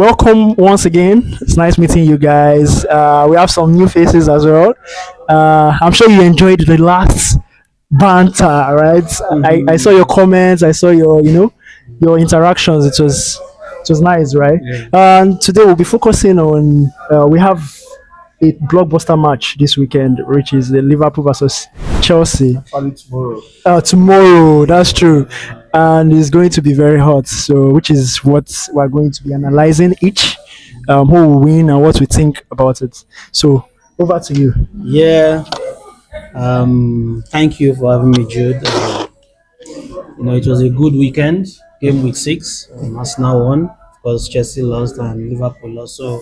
Welcome once again. It's nice meeting you guys. We have some new faces as well. I'm sure you enjoyed the last banter, right? I saw your comments. I saw your interactions. It was nice, right? And today we'll be focusing on. We have a blockbuster match this weekend, which is the Liverpool versus Chelsea. Actually, tomorrow. Tomorrow, that's true. And it's going to be very hot. So, which is what we're going to be analyzing each, who will win and what we think about it. So, over to you. Yeah. Thank you for having me, Jude. It was a good weekend. Game week 6. Arsenal won because Chelsea lost and Liverpool lost. So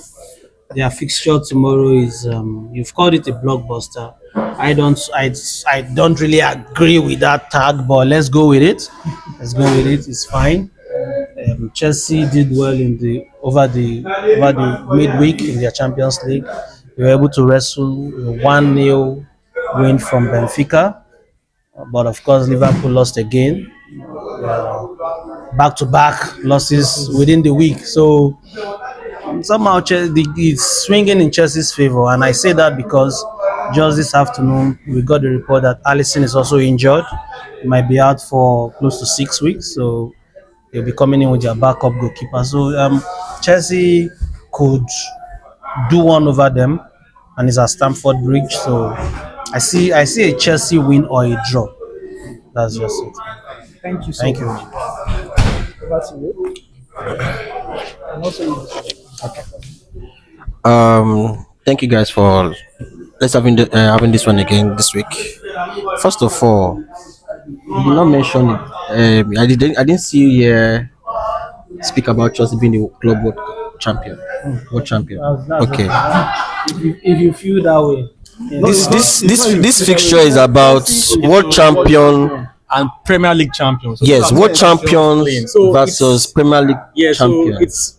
their fixture tomorrow is you've called it a blockbuster. I don't really agree with that tag, but let's go with it. Let's go with it. It's fine. Chelsea did well in the over the midweek in their Champions League. They were able to wrestle a 1-0 win from Benfica, but of course Liverpool lost again. Back-to-back losses within the week. So somehow it's swinging in Chelsea's favor, and I say that because just this afternoon we got the report that Alisson is also injured. He might be out for close to 6 weeks, so they'll be coming in with their backup goalkeeper. So Chelsea could do one over them, and it's at Stamford Bridge. So I see a Chelsea win or a draw. That's just it. Thank you so Thank you. much. Over to you. And also, Thank you guys for let's having this one again this week. First of all, you did not mention it. I didn't see you here speak about Chelsea being the club champion. World champion. That's Okay. if you feel that way. This fixture is about world champion. And Premier League champions. Yes, world champions So versus Premier League yeah, champion. so it's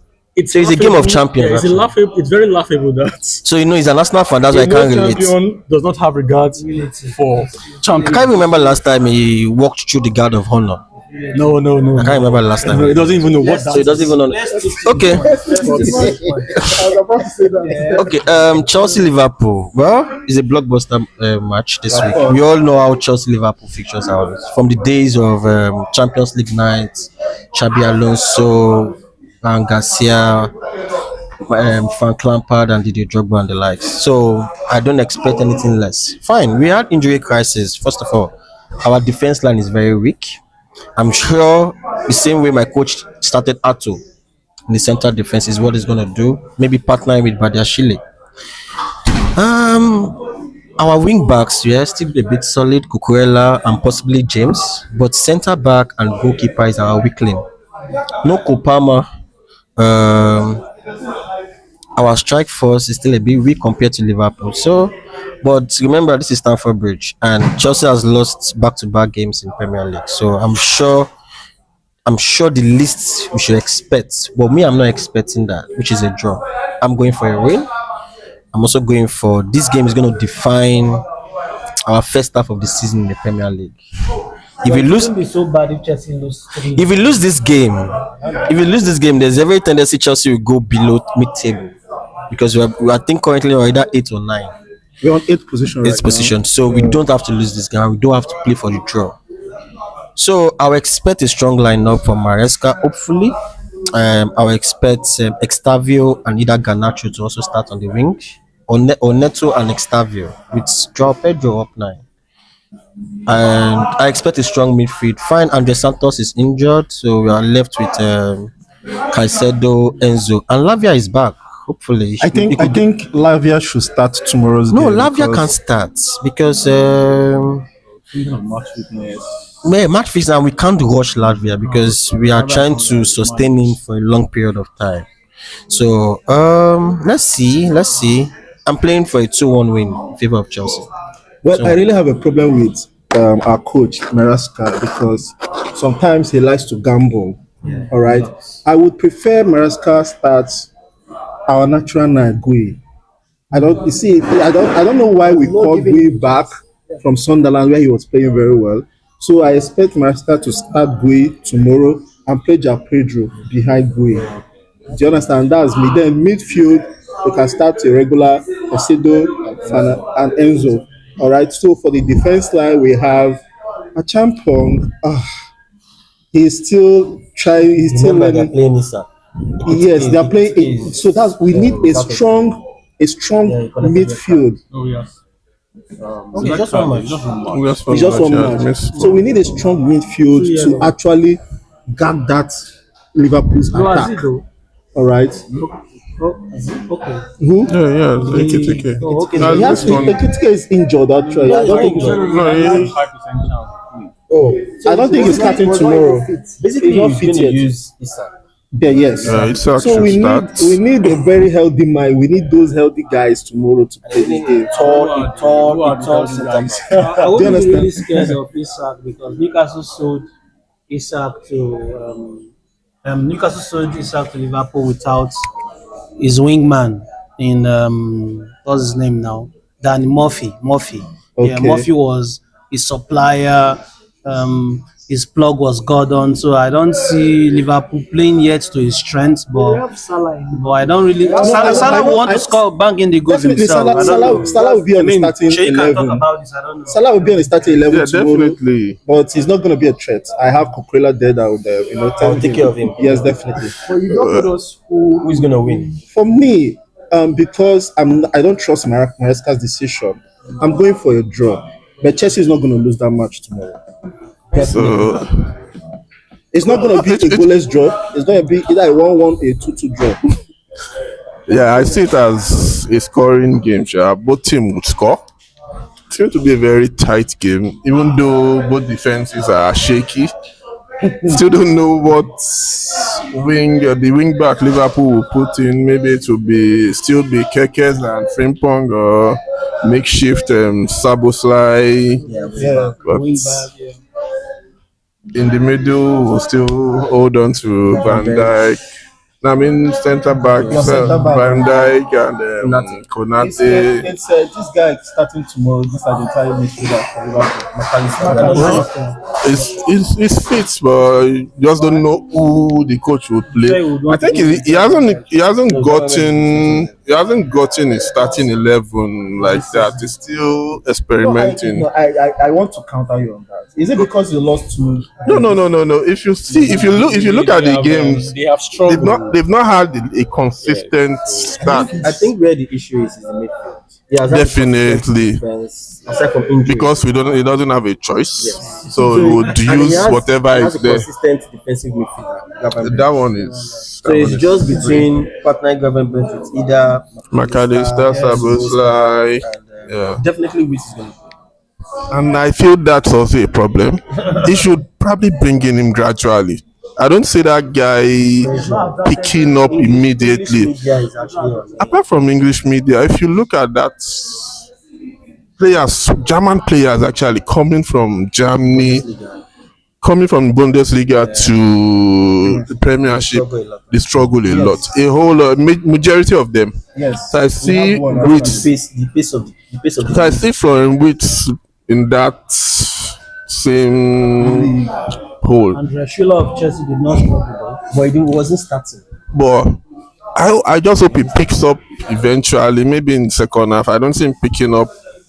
So it's a game of champions, Yeah, it's a actually. laughable. It's very laughable that So he's an Arsenal fan. That's why I a can't world relate. champion does not have regards for I champion. can't remember last time he walked through the guard of honor. No. I can't remember last time. No, it doesn't even know what So that he doesn't even know. Okay. I was about to say that. Okay. Chelsea Liverpool. Well, it's a blockbuster match this week. We all know how Chelsea Liverpool fixtures are from the days of Champions League nights, Xabi Alonso, Van Garcia, Frank Lampard, and Didier Drogba and the likes. So I don't expect anything less. Fine. We had injury crisis. First of all, our defense line is very weak. I'm sure the same way my coach started Ato in the central defense is what he's gonna do. Maybe partnering with Badiashile. Our wing backs, yeah, still a bit solid, Cucurella and possibly James, but centre back and goalkeeper is our weakling. No Kopama. Our strike force is still a bit weak compared to Liverpool. So, but remember, this is Stamford Bridge, and Chelsea has lost back-to-back games in Premier League. So I'm sure the least we should expect. But me, I'm not expecting that, which is a draw. I'm going for a win. I'm also going for this game is going to define our first half of the season in the Premier League. If we It lose, wouldn't be so bad if Chelsea lose 3. if we lose this game, there's every tendency Chelsea will go below mid-table because we are I think currently we're either 8 or 9. We're on 8th position right Eighth position. So we don't have to lose this game. We don't have to play for the draw. So I'll expect a strong lineup from Maresca, hopefully. I'll expect Extavio and either Garnacho to also start on the wing, or Neto and Extavio with Joao Pedro up 9. And I expect a strong midfield. Fine, Andre Santos is injured, so we are left with Caicedo, Enzo, and Lavia is back. Hopefully, I think Lavia should start tomorrow's no, game. Lavia can because start because Speaking of match fitness, match fixing and we can't rush Latvia because we are trying to sustain him for a long period of time. So let's see. I'm playing for a 2-1 win in favor of Chelsea. well, I really have a problem with our coach Maresca because sometimes he likes to gamble. All right, I would prefer Maresca starts our natural nine Gui. I don't you see. I don't know why we called Gui back from Sunderland where he was playing very well. So I expect Maresca to start Gui tomorrow and play Joao Pedro behind Gui. Do you understand? That's me. Then midfield, we can start a regular Osido, and Enzo. All right. So for the defense line, we have a Champong. He's still trying. He's still Remember, they're learning. playing Issa. Yes, they are playing. So that's we need a strong Yeah, he collected red midfield. Oh yes. Okay, just one match. It's just one match. So we need a strong midfield to actually guard that Liverpool's No, as it attack. though. All right. Okay. Who? Yeah, yeah, Ekitike. Oh, okay. He has Ekitike is injured actually. I don't think. No, he, 5% chance. Oh, I don't think he's starting tomorrow. Basically, He's not he's fit going to yet. use Issa. Yeah, yes. Isak So should we start. need a very healthy mind. We need those healthy guys tomorrow to play this game. Tall sometimes. I Do you wouldn't be understand? really scared of Isak because Newcastle sold Isak to Liverpool without his wingman in what's his name now? Danny Murphy. Yeah, Okay. Murphy was his supplier. His plug was Gordon, so I don't see Liverpool playing yet to his strengths. We But have Salah in I don't really. Salah will want to score, bang in the goals Definitely, himself. I don't know. Salah will be on the starting Shay can talk 11. about this. I don't know. Salah will be on the starting 11 yeah, tomorrow, definitely. but he's not going to be a threat. I have Kukrela there that would, I'll take care of him. Yes, definitely. But you don't know us who Who's going to win? For me, because I don't trust Maresca's decision, I'm going for a draw. But Chelsea is not going to lose that much tomorrow. So, It's not going to be a goalless draw. It's going to be either a 1-1, a 2-2 draw. yeah, I see it as a scoring game. Sure. Both teams would score. It's going to be a very tight game, even though both defenses are shaky. Still don't know what the wing back Liverpool will put in. Maybe it will still be Kekes and Frimpong or makeshift Saboslai. Yeah. But in the middle, we'll still hold on to Van Dijk. I mean, centre back, Van Dijk and Konate. It's this guy starting tomorrow. This Argentine midfielder for Liverpool. It's fit, but you just don't know who the coach would play. I think he hasn't gotten a starting 11 like that. He's still experimenting. I want to counter you on that. Is it because you lost to? No. If you look at the games, They have struggled. they've not had a consistent start. I think where the issue is the midfield. Yeah, Definitely. Aside from injury. Because he doesn't have a choice, Yes. so he would And he use has- whatever he has is a there. consistent defensive midfielder. That one is. So it's just between partner government with either McAllister, Szoboszlai, and yeah. definitely Witt is going to play. And I feel that's also a problem. He should probably bring in him gradually. I don't see that guy picking up immediately. Media is actually on. Apart from English media, if you look at that, German players actually coming from Germany, coming from Bundesliga to the Premiership, they struggle a lot. A whole majority of them. Yes. So I see Wits. The pace of the So I see Florian Wits in that same hole. Andrea Schüller of Chelsea did not struggle but he wasn't starting. But I just hope he picks up eventually, maybe in second half. I don't see him picking up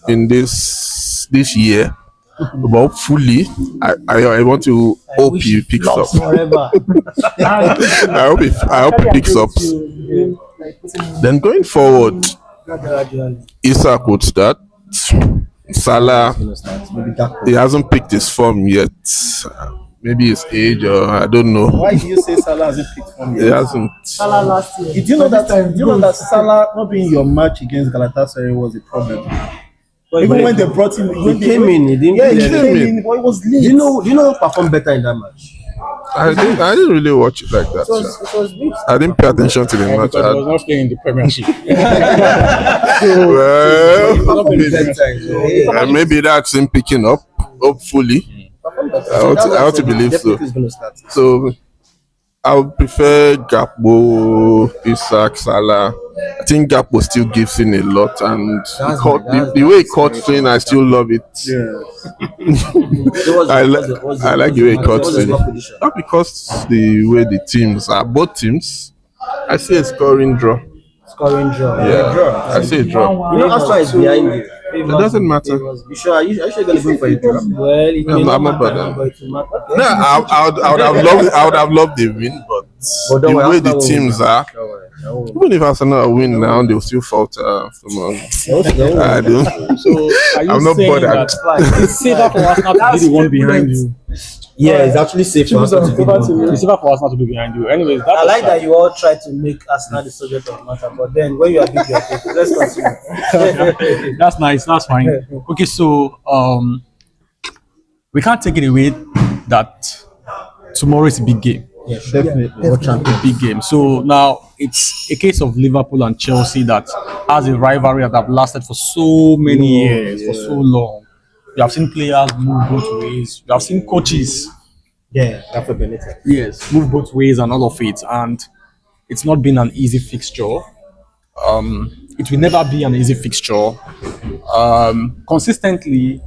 in this year. But hopefully, I want to hope he picks up. forever. I hope he picks up. Then going forward, Isak would start. Salah, Going to start. Maybe Gakpo. he hasn't picked his form yet. Maybe his age, or I don't know. Why do you say Salah hasn't picked from He yet? hasn't. Salah last year. Did you know that Salah not being your match against Galatasaray was a problem? Even when they brought him, He came in. He didn't. Yeah, he play. came in, but it was late. Do you know who performed better in that match? I didn't really watch it like that. It was Witt. I didn't pay attention to the match. Because I was not playing in the Premiership. Well, Better. maybe that's him picking up. Hopefully, I want to believe so. He's going to start. So I would prefer Gakpo, Isak, Salah. I think Gakpo still gives in a lot, and the way he caught in, I still love it. I like the way he cuts in. Not because the way the teams are, both teams I see a scoring draw. Scoring draw. Yeah, I see a draw. You know, Arsenal is behind you. It doesn't matter. You sure? Are you sure you're gonna go for a draw? Well, it may I'm not not matter, bothered. but it will matter. No, I would have loved the win, but But the don't worry, way the Arsenal will teams win. are, Don't worry. Don't worry. even if Arsenal win now, they'll still falter. I don't. So are you I'm not saying bothered. that it's safer for Arsenal to be the one behind you? Yeah, it's actually safe for Arsenal to be the one. It's safer for Arsenal to be behind you. Anyways, I like that you all try to make Arsenal the subject of matter, but then when you are big, you're big. Let's continue. That's nice. That's fine. Okay, so we can't take it away that tomorrow is a big game. Definitely. A big game. So now it's a case of Liverpool and Chelsea that has a rivalry that have lasted for so many years, for so long. You have seen players move both ways. You have seen coaches, Yeah, Rafa Benitez. yes, move both ways and all of it. And it's not been an easy fixture. It will never be an easy fixture. Consistently,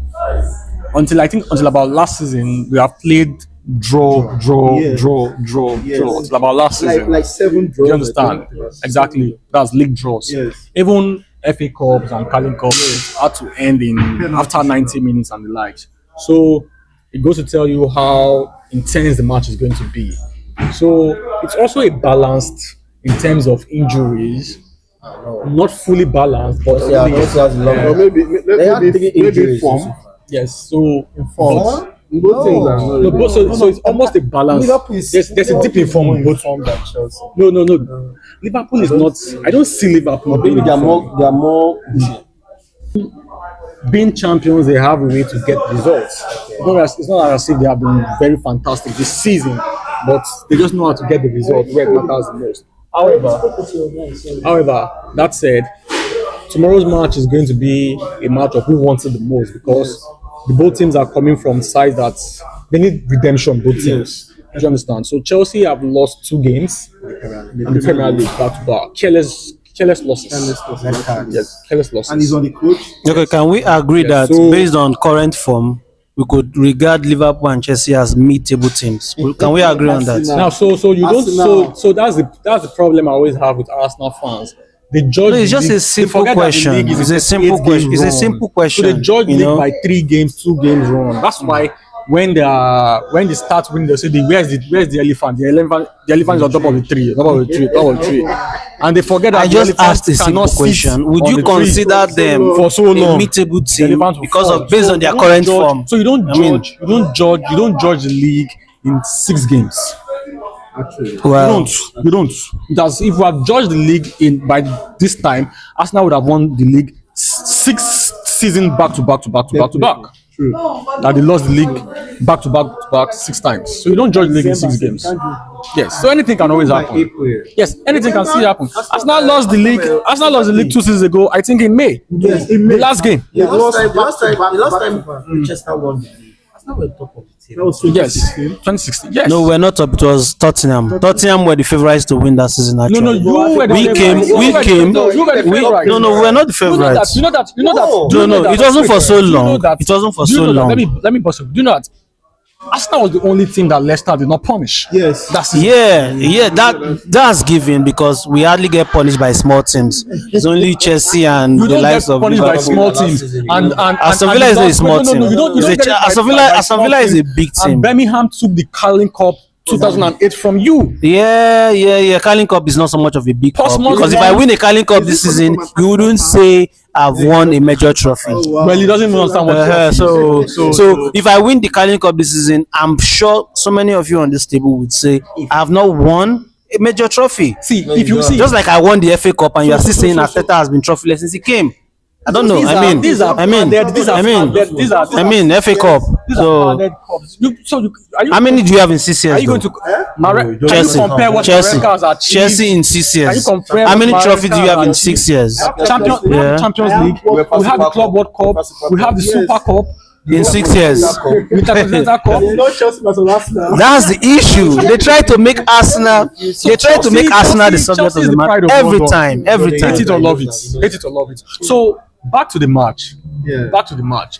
until about last season, we have played draw, Yeah. draw. Until about last season. Like 7 draws. Do you understand? Exactly. That's league draws. Yes. Even FA Cups and Carling Cups had to end in after 90 minutes and the likes. So it goes to tell you how intense the match is going to be. So it's also a balanced in terms of injuries. Not fully balanced, but Yeah, really- Chelsea has a long. Or maybe They had 3 maybe injuries. form. yes. So in form. Both things are not No, really- but so it's almost a balance. Liverpool is There's a dip in form in both. than Chelsea. No. Liverpool is not. I don't see Liverpool being Maybe in they are form. more pushing. Being champions, they have a way to get results. It's not as if they have been very fantastic this season, but they just know how to get the result where it matters the most. However, that said, tomorrow's match is going to be a match of who wants it the most because the both teams are coming from sides that they need redemption. Both teams. Do you understand? So Chelsea have lost 2 games in the Premier League back to back. Careless losses. Yes, careless losses. And he's on the coach. Okay, can we agree that so- based on current form, we could regard Liverpool and Chelsea as mid-table teams? Can we agree on that? Now, so you don't so that's the problem I always have with Arsenal fans. They judge. No, it's the just league- a simple they forget that the question. league is It's a 38 simple game question. It's a run. simple So question, they judge you league know? by 3 games, 2 games run. That's why when they start winning, they say where's the elephant? The elephant is on top of the tree, top of the tree, and they forget that I the just elephant asked a simple cannot sit question. Would on you the tree consider them for so a long? mid-table The team elephant will because fall. of based So on their you don't current judge- form? So you don't I mean- you don't judge the league in 6 games. Actually. Well, You don't. That's if we had judged the league in by this time, Arsenal would have won the league 6 seasons back to back. True. That they lost the league back to back 6 times. So you don't judge the league in 6 games. Yes. So anything can always happen. Yes, anything can still happen. Arsenal lost the league. Arsenal lost the league 2 seasons ago. I think in May. Yes, in The May. last game. Yeah, The last time Manchester won the league. Arsenal were top of the that table. was Yes. 2016. 2016. Yes. no, we're not up. It was Tottenham. Tottenham were the favourites to win that season. No, Actually, you were the We favourites. came- You we were the came- favourites. You were the we- favourites. no, we were not the You know that. favourites. You know that. You know that. No, Do you know no, that- it wasn't for so Do you know long. that- It wasn't for do you so know that- long. Let me bust it. Do you know that Arsenal was the only team that Leicester did not punish? Yes. That's it. Yeah, that's given because we hardly get punished by small teams. It's only Chelsea and You the don't likes get of punished by Liverpool. small last teams. season, And Aston Villa is not a small team. No, you don't It's get it by- Aston Villa- by Aston small Villa is a teams. big team. And Birmingham took the Carling Cup 2008 from you. Yeah. Carling Cup is not so much of a big cup Portsmouth because if won- I win a Carling Cup this season, you wouldn't say I've won a major trophy. Wow. Well, he doesn't even understand what. So if I win the Carling Cup this season, I'm sure so many of you on this table would say I've not won a major trophy. See, if you see, Just like I won the FA Cup and you are still saying Arteta has been trophyless since he came. I don't know. I mean, these are FA Cup. So are you, how many do you have in 6 years? are you going to Chelsea. Can you compare what Chelsea. Maresca has achieved? Chelsea in 6 Can you years. compare How what many trophies do you have in Maresca 6 years? Champions League. We have the Club World Cup. We have the Super Cup. In 6 years. Intercontinental Cup. No Chelsea versus Arsenal. That's the issue. They try to make Arsenal. They try to make Arsenal the subject of the match every time. Every Hate it or time. love it. Hate it or love it. So back to the match. Yeah. Back to the match.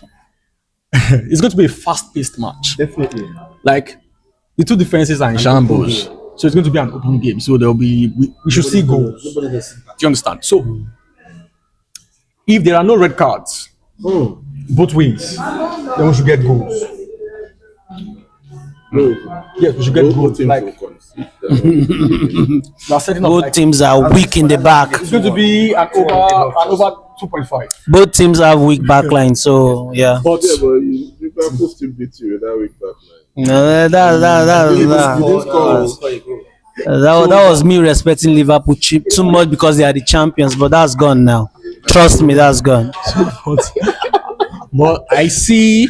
It's going to be a fast-paced match. Definitely. Like the two defenses are in shambles. So it's going to be an open game. So there'll be we should see goals. Do you understand? So if there are no red cards, both ways, then we should get goals. Yes, we should get goals. Like we are setting up. Both Like, teams are weak in the back. it's going to be an over 2.5. Both teams have weak back line, so yeah. But Yeah, but Liverpool still beat you with that week back line. No, that was me respecting Liverpool too much because they are the champions, but that's gone now. Trust me, that's gone. but I see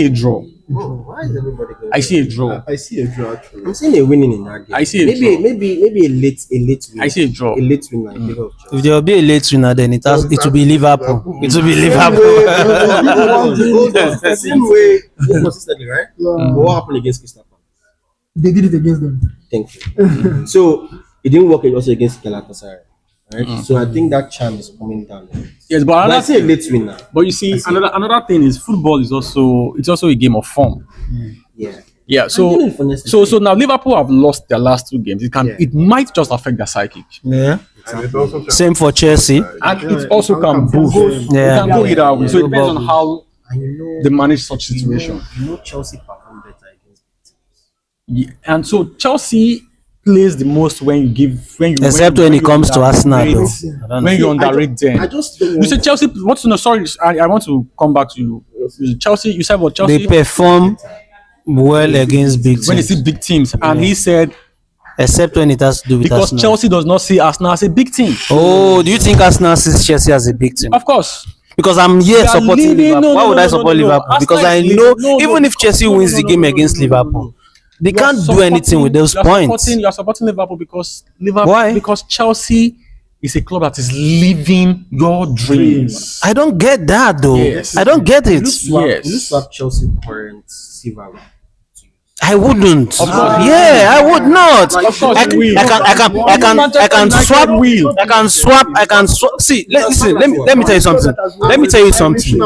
a draw. Why is everybody going? I see a draw. I see a draw. Actually. I'm seeing a winning in that game. I see a maybe draw. maybe a late win. I see a draw. A late win in favor of Chelsea. If there will be a late winner, then it will be Liverpool. It will be Liverpool. The same way consistently, right? But what happened against Crystal Palace? They did it against them. Thank you. So it didn't work also against Galatasaray, right? So I think that charm is coming down. Yes, but But I another see a late winner. But you see, another thing is football is also a game of form. Yeah. Yeah. So now Liverpool have lost their last 2 games. It might just affect their psychic, Yeah. And it also Same for Chelsea. and it also can boost. Yeah. It can go either way. So it depends on Bubble. how And you know, they manage such situation. Chelsea perform better against teams. Yeah. And so Chelsea plays the most when you Except when it comes to Arsenal, underrate- though. I don't When know. you underrate them. I just don't You want said Chelsea. What's no? Sorry, I want to come back to you. Chelsea. You said what? Chelsea They perform well against big when they teams, see big teams, and he said except when it has to do with because Arsenal. Chelsea does not see Arsenal as a big team. Oh, do you think Arsenal sees Chelsea as a big team? Of course. Because I'm here They are supporting leaving- Liverpool. no, Why no, would no, I no, support no, no. Liverpool? Because Arsenal I is know leaving- no, even no, if Chelsea no, no, wins no, the no, game no, no, against no, no, no, Liverpool, they You are can't do anything with those you are points. You are supporting Liverpool because Liverpool. Why? Because Chelsea is a club that is living your dreams. I don't get that though. Yes. I don't get it. Will you swap Chelsea current silver? I wouldn't. course. Yeah, I would not. Of course I you can, will. I can, I can, I can, I can swap. I can swap. I can swap. See, listen. Let me tell you something. Let me tell you something.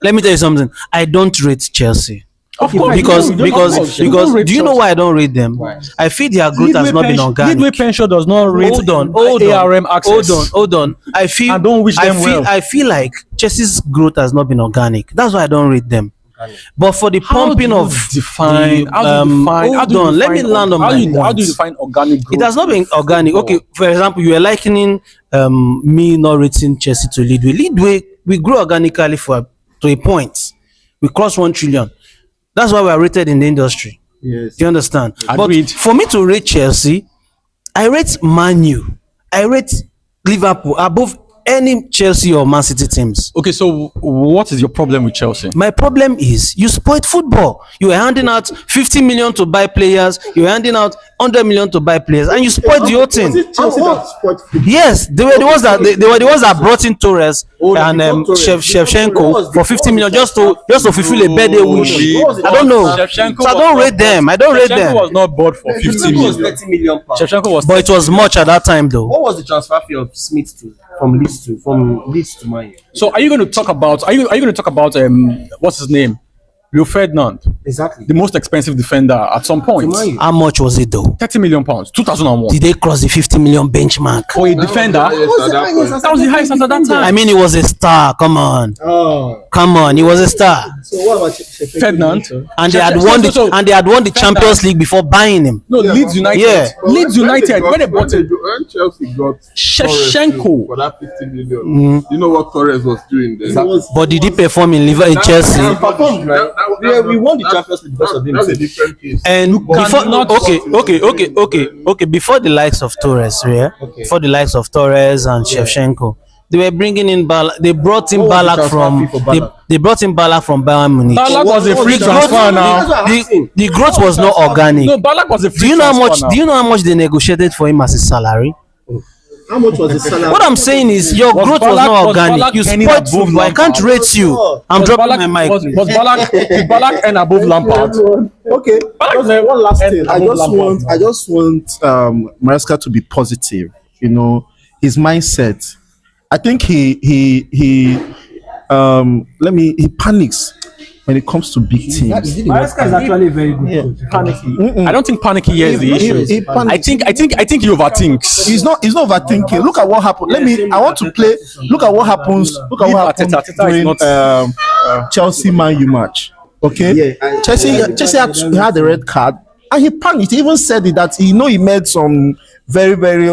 Let me tell you something. I don't rate Chelsea. Of course, Because you don't- of course, you don't rate do you know Chelsea. why I don't rate them? I feel their growth has not been organic. Midway pension does not rate Hold on, ARM access. hold on. I feel I don't wish them well. I feel like Chelsea's growth has not been organic. That's why I don't rate them. But for the pumping How do you of define? the, How do you define? hold how do you on, let me define land on how my do you, How do you points. define organic growth? It has not been organic. Okay, for example, you are likening me not rating Chelsea to Leadway. Leadway, we grew organically to a point. We crossed 1 trillion. That's why we are rated in the industry. Yes. Do you understand? Agreed. But for me to rate Chelsea, I rate Man U. I rate Liverpool above any Chelsea or Man City teams. Okay, so what is your problem with Chelsea? My problem is you spoiled football. You were handing out 50 million to buy players. You were handing out 100 million to buy players, and you spoiled the whole thing. Was it Chelsea that spoiled football? Yes, they were the ones that they were the ones that brought in Torres and Shevchenko for 50 million just to fulfill a birthday wish. I don't know. Shevchenko So I don't rate them. I don't rate Shevchenko them. was not bought for 50 It was million. 30 million pounds. Shevchenko was. But it was much at that time, though. What was the transfer fee of Smith from Leeds to Man U? So are you going to talk about? Are you going to talk about what's his name? Rio Ferdinand, Exactly. the most expensive defender at some point. Man U. How much was it, though? 30 million pounds, 2001. Did they cross the 50 million benchmark? For a defender, that was the highest at that time. I mean, he was a star. Come on, come on, he was a star. So what about Sheffield Ferdinand. United? And they had won the Champions League before buying him. No, Leeds United. Yeah. Leeds United. When they bought it, when Chelsea got Shevchenko. for that 50 million, you know what Torres was doing then? But did he perform in Chelsea? He performed, right? Yeah, we won the Champions League because of him. That's a different case. And before, cannot- okay, before the likes of Torres, yeah, before the likes of Torres and Shevchenko, they were bringing in Balak. They brought in What was the Balak transfer from fee for Ballack? they brought in Balak from Bayern Munich. Ballack was a free the transfer growth- now. That's what I'm asking. The growth was not organic. No, Ballack was a free Do you know how transfer much? now. Do you know how much they negotiated for him as his salary? How much was the salary? What I'm saying is your Was growth was Ballack- not was organic. Ballack You earning spoiled above football. I can't Lampard? rate you. I'm Was dropping Ballack- my mic. Was did Ballack earn above Lampard? Okay. Just one last thing. I above just Lampard. want Maresca to be positive. You know, his mindset. I think he panics when it comes to big teams. Maresca is actually a very good coach. Panicky. I don't think panicky here is the issue. I think he overthinks. He's not overthinking. Look at what happened. I want to play. Look at what happens. Look at what happened Arteta is during Chelsea Man U match. Okay, Chelsea had the red card, and he panicked. He even said it that he made some very very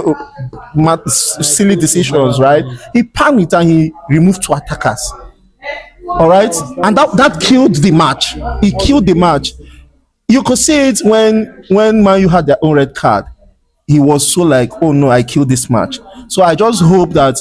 silly decisions. Right? He panicked and he removed two attackers. All right, and that killed the match. He killed the match. You could see it when Man U had their own red card. He was so like, oh no, I killed this match. So I just hope that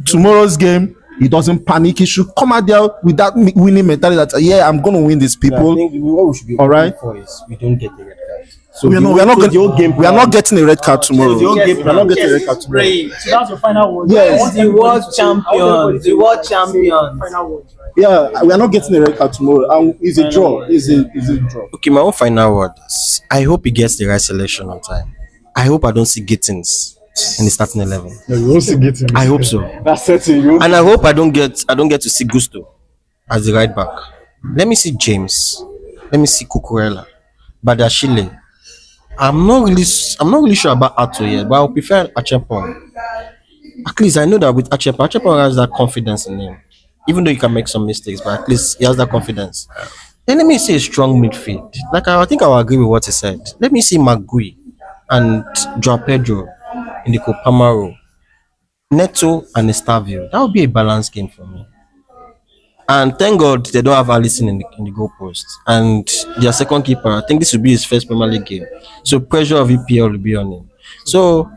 tomorrow's game he doesn't panic. He should come out there with that winning mentality that yeah, I'm going to win these people. I think what we should be all right for is we don't get the red card. So we are not getting a red card tomorrow. We are not getting a red card tomorrow. So that's your final word. Yes. The world champion. The world champion. Final word. Yeah, we are not getting a red card tomorrow. And it's a draw. It's a draw. Okay, my own final word is I hope he gets the right selection on time. I hope I don't see Gittins in the starting 11. No, you won't see Gittins. I hope so. That's certain. And I hope I don't get to see Gusto as the right back. Let me see James. Let me see Cucurella. Badashile. I'm not really sure about Ato yet, but I would prefer Achepon. At least I know that with Achepon has that confidence in him. Even though he can make some mistakes, but at least he has that confidence. Then let me see a strong midfield. Like I think I will agree with what he said. Let me see Magui and Joao Pedro in the Copamaro, Neto and Estavio. That would be a balanced game for me. And thank God they don't have Alisson in the goalpost. And their second keeper, I think this will be his first Premier League game. So pressure of EPL will be on him. So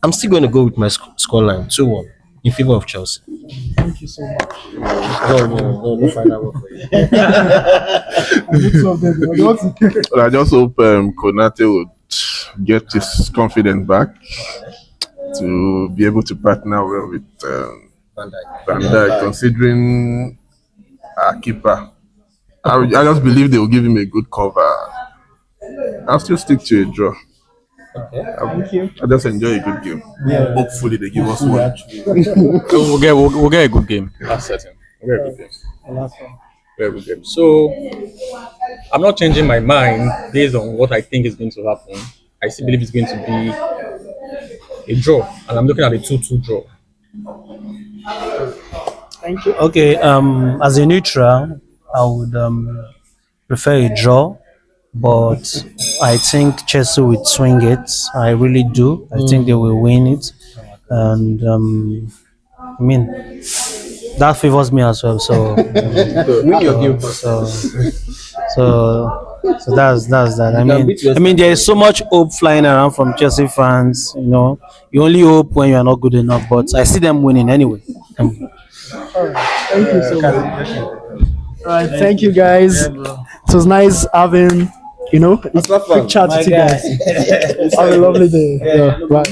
I'm still going to go with my scoreline 2-1 in favor of Chelsea. Thank you so much. No final word for you. But I just hope Konate would get his confidence back to be able to partner well with Van Dijk, considering our keeper. I just believe they will give him a good cover. I'll still stick to a draw. Okay. I just enjoy a good game. Yeah. Hopefully they give us one. We'll get a good game. That's certain. We'll get a good game. Very good game. So I'm not changing my mind based on what I think is going to happen. I still believe it's going to be a draw, and I'm looking at a 2-2 draw. Thank you. Okay, as a neutral, I would prefer a draw, but I think Chelsea will swing it. I really do. I think they will win it, and I mean that favors me as well. So Win your game first. so that's that. I mean, there is so much hope flying around from Chelsea fans. You know, you only hope when you are not good enough, but I see them winning anyway. Thank you so much. All right, thank you guys. It was nice having a quick chat with you guys. Have a lovely day. Yeah, bye.